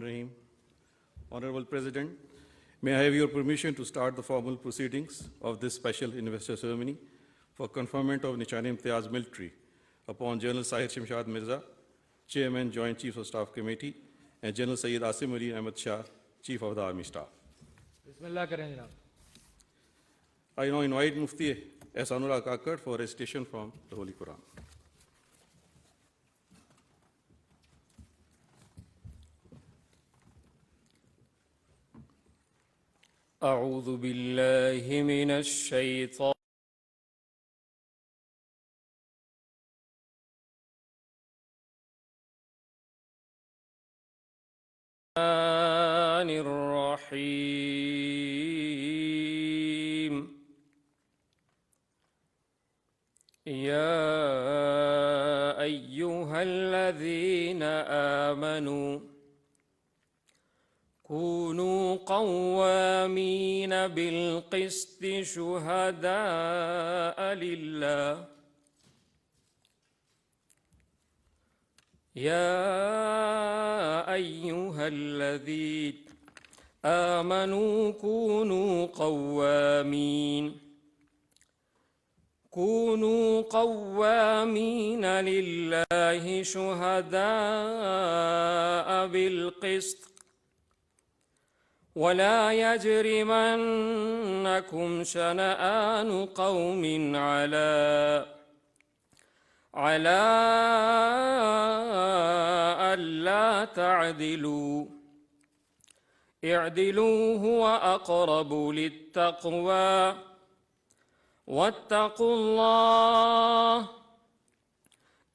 Rahim. Honorable President, may I have your permission to start the formal proceedings of this special investor ceremony for conferment of Nishan-e-Imtiaz military upon General Sahir Shamshad Mirza, Chairman, Joint Chiefs of Staff Committee, and General Gen.Asim Munir Ahmad Shah, Chief of the Army Staff. Bismillah karein janab. I now invite Mufti Ehsanullah Kakad for recitation from the Holy Quran. أعوذ بالله من الشيطان الرحيم يا أيها الذين آمنوا كونوا قوامين بالقسط شهداء لله يا أيها الذين آمنوا كونوا قوامين لله شهداء بالقسط ولا يجرمنكم شنآن قوم على ألا تعدلوا اعدلوا هو أقرب للتقوى واتقوا الله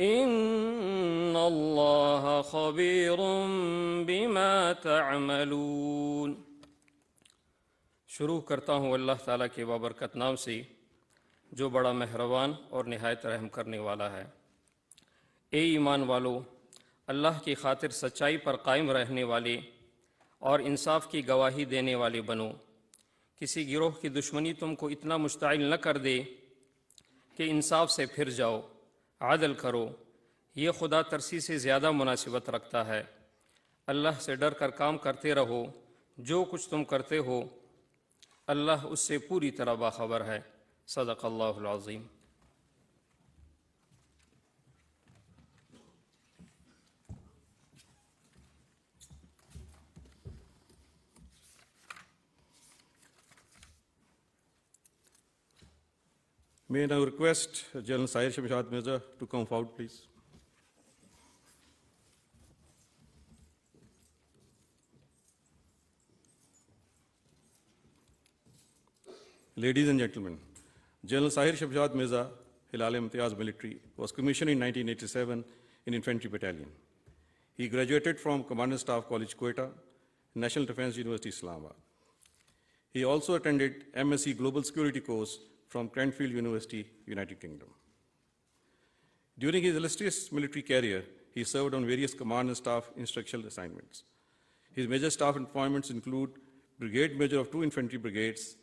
إن الله خبير بما تعملون. शुरू करता हूँ अल्लाह ताला के बाबरकत नाम से जो बड़ा मेहरबान और निहायत रहम करने वाला है। ए ईमान वालो, अल्लाह की खातिर सच्चाई पर कायम रहने वाले और इंसाफ की गवाही देने वाले बनो। किसी गिरोह की दुश्मनी तुमको इतना मुश्ताइल न कर दे कि इंसाफ से फिर जाओ, आदल करो, ये खुदा तरसी से ज़्यादा मुनासिबत रखता है। अल्लाह से डर कर काम करते रहो, जो कुछ तुम करते हो अल्लाह उससे पूरी तरह बाखबर है। सदक़ल्लाहुल अज़ीम। May I now request General Sahir Shamshad Mirza to come forward, please. Ladies and gentlemen, General Sahir Shamshad Mirza, Hilal-e-Imtiaz military, was commissioned in 1987 in Infantry Battalion. He graduated from Commander Staff College, Quetta, National Defense University, Islamabad. He also attended MSc Global Security course from Cranfield University, United Kingdom. During his illustrious military career, he served on various command and staff instructional assignments. His major staff appointments include Brigade Major of 2 Infantry Brigades,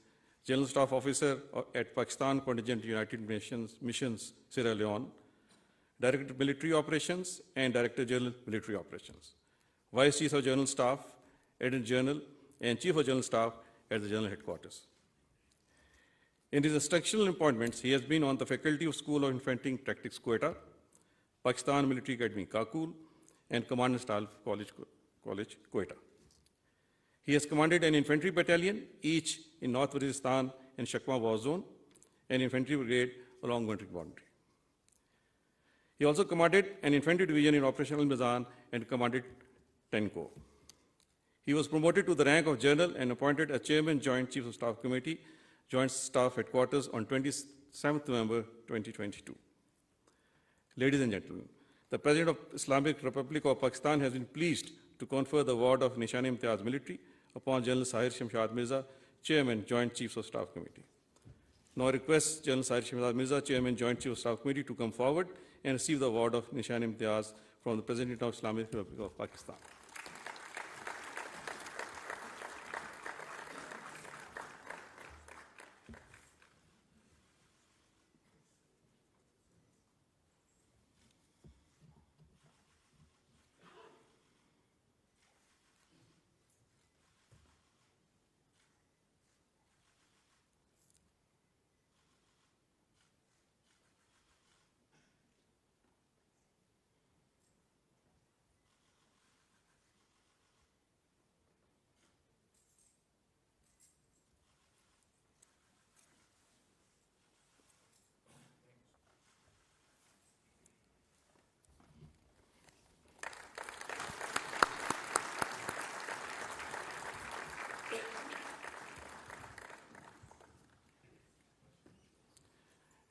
General Staff Officer at Pakistan Contingent United Nations Missions, Sierra Leone, Director of Military Operations, and Director General Military Operations, Vice Chief of General Staff, Adjutant General, and Chief of General Staff at the General Headquarters. In his instructional appointments, he has been on the faculty of School of Infantry Tactics, Quetta, Pakistan Military Academy, Kakul, and Command and Staff College, Quetta. He has commanded an infantry battalion, each in North Waziristan and Shakma war zone, and infantry brigade along military boundary. He also commanded an infantry division in Operation Al-Mizan and commanded 10 corps. He was promoted to the rank of general and appointed as Chairman, Joint Chiefs of Staff Committee, Joint Staff Headquarters on 27th November 2022. Ladies and gentlemen, the President of Islamic Republic of Pakistan has been pleased to confer the award of Nishan-e-Imtiaz military upon General Sahir Shamshad Mirza, Chairman, Joint Chiefs of Staff Committee. Now I request General Sahir Shamshad Mirza, Chairman, Joint Chiefs of Staff Committee, to come forward and receive the award of Nishan-e-Imtiaz from the President of Islamic Republic of Pakistan.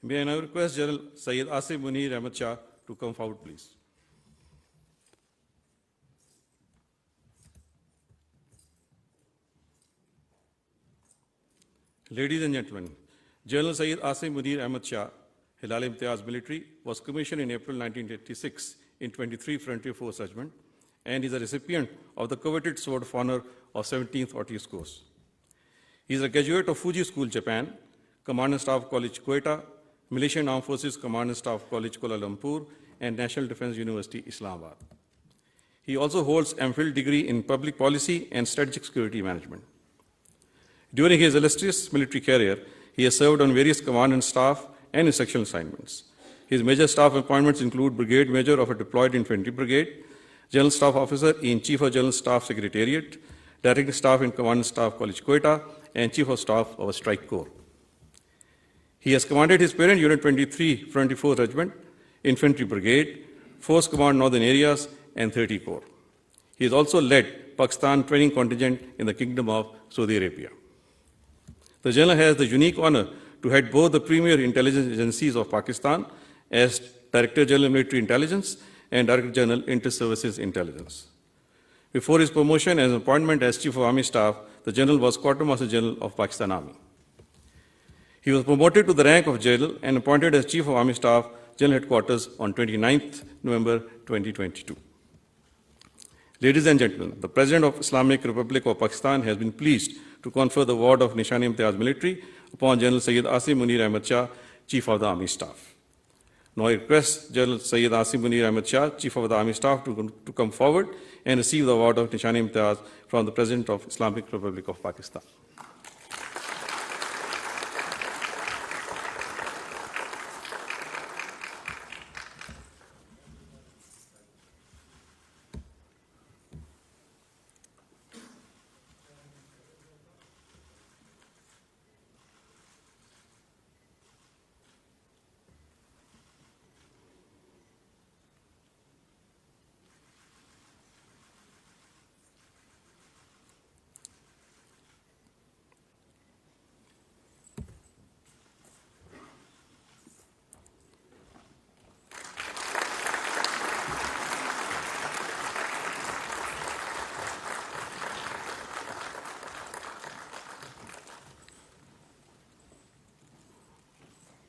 May I now request General Sahir Munir Ahmad Shah to come forward, please. Ladies and gentlemen, General Gen.Asim Munir Ahmad Shah, Hilal-e-Imtiaz military, was commissioned in April 1986 in 23 Frontier Force Regiment and is a recipient of the coveted Sword of Honor of 17th Ortiz Course. He is a graduate of Fuji School, Japan, Command and Staff College, Quetta, Malaysian Armed Forces Command and Staff College, Kuala Lumpur, and National Defense University, Islamabad. He also holds MPhil degree in Public Policy and Strategic Security Management. During his illustrious military career, he has served on various command and staff and instructional assignments. His major staff appointments include Brigade Major of a deployed infantry brigade, General Staff Officer in Chief of General Staff Secretariat, Director Staff in Command and Staff College, Quetta, and Chief of Staff of a Strike Corps. He has commanded his parent Unit 23 Frontier Force Regiment, Infantry Brigade, Force Command Northern Areas, and 30 Corps. He has also led Pakistan training contingent in the Kingdom of Saudi Arabia. The General has the unique honor to head both the premier intelligence agencies of Pakistan as Director General Military Intelligence and Director General Inter-Services Intelligence. Before his promotion and appointment as Chief of Army Staff, the General was Quartermaster General of Pakistan Army. He was promoted to the rank of General and appointed as Chief of Army Staff, General Headquarters on 29th November 2022. Ladies and gentlemen, the President of Islamic Republic of Pakistan has been pleased to confer the award of Nishan-e-Imtiaz military upon General Gen.Asim Munir Ahmad Shah, Chief of the Army Staff. Now I request General Gen.Asim Munir Ahmad Shah, Chief of the Army Staff, to come forward and receive the award of Nishan-e-Imtiaz from the President of Islamic Republic of Pakistan.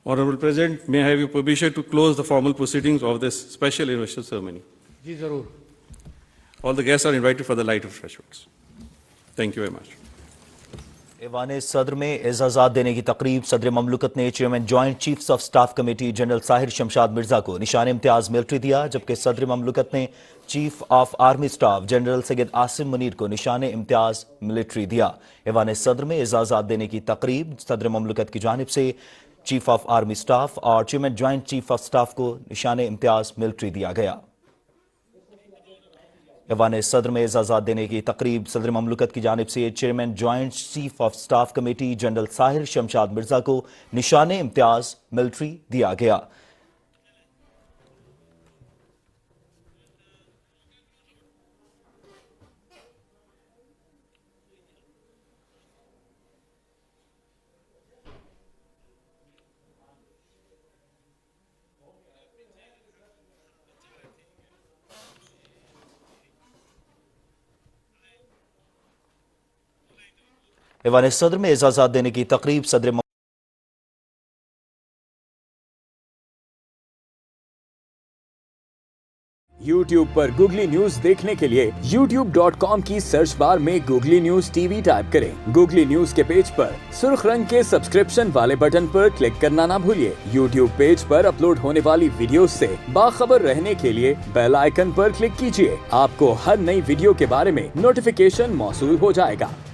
Honorable President, may I have your permission to close the formal proceedings of this special investor ceremony? जी जरूर. All the guests are invited for the light refreshments. Thank you very much. ईवान सदर में एजाज़ात देने की तकरीब सदर ममलकत ने chairman joint chiefs of staff committee general Sahir Shamshad Mirza को निशान-ए-इम्तियाज मिलिट्री दिया, जबकि सदर ममलकत ने chief of army staff general Syed Asim Munir को निशान-ए-इम्तियाज मिलिट्री दिया। ईवान सदर में एजाज़ात देने की तकरीब सदर ममलकत की जानिब से चीफ ऑफ आर्मी स्टाफ और chairman joint chief of staff को निशान-ए-इम्तियाज मिलिट्री दिया गया। ईवान सदर में एजाज़ात देने की तकरीब सदर ममलकत की जानिब से chairman joint chief of staff committee general Sahir Shamshad Mirza को निशान-ए-इम्तियाज मिलिट्री दिया गया। ईवान सदर में एजाज़ात देने की तकरीब सदर YouTube पर Googly न्यूज देखने के लिए youtube.com की सर्च बार में Googly न्यूज टीवी टाइप करें। Googly न्यूज के पेज पर सुर्ख रंग के सब्सक्रिप्शन वाले बटन पर क्लिक करना ना भूलिए। YouTube पेज पर अपलोड होने वाली वीडियोस से बाखबर रहने के लिए बेल आइकन पर क्लिक कीजिए। आपको हर नई वीडियो के बारे में नोटिफिकेशन मौसूल हो जाएगा।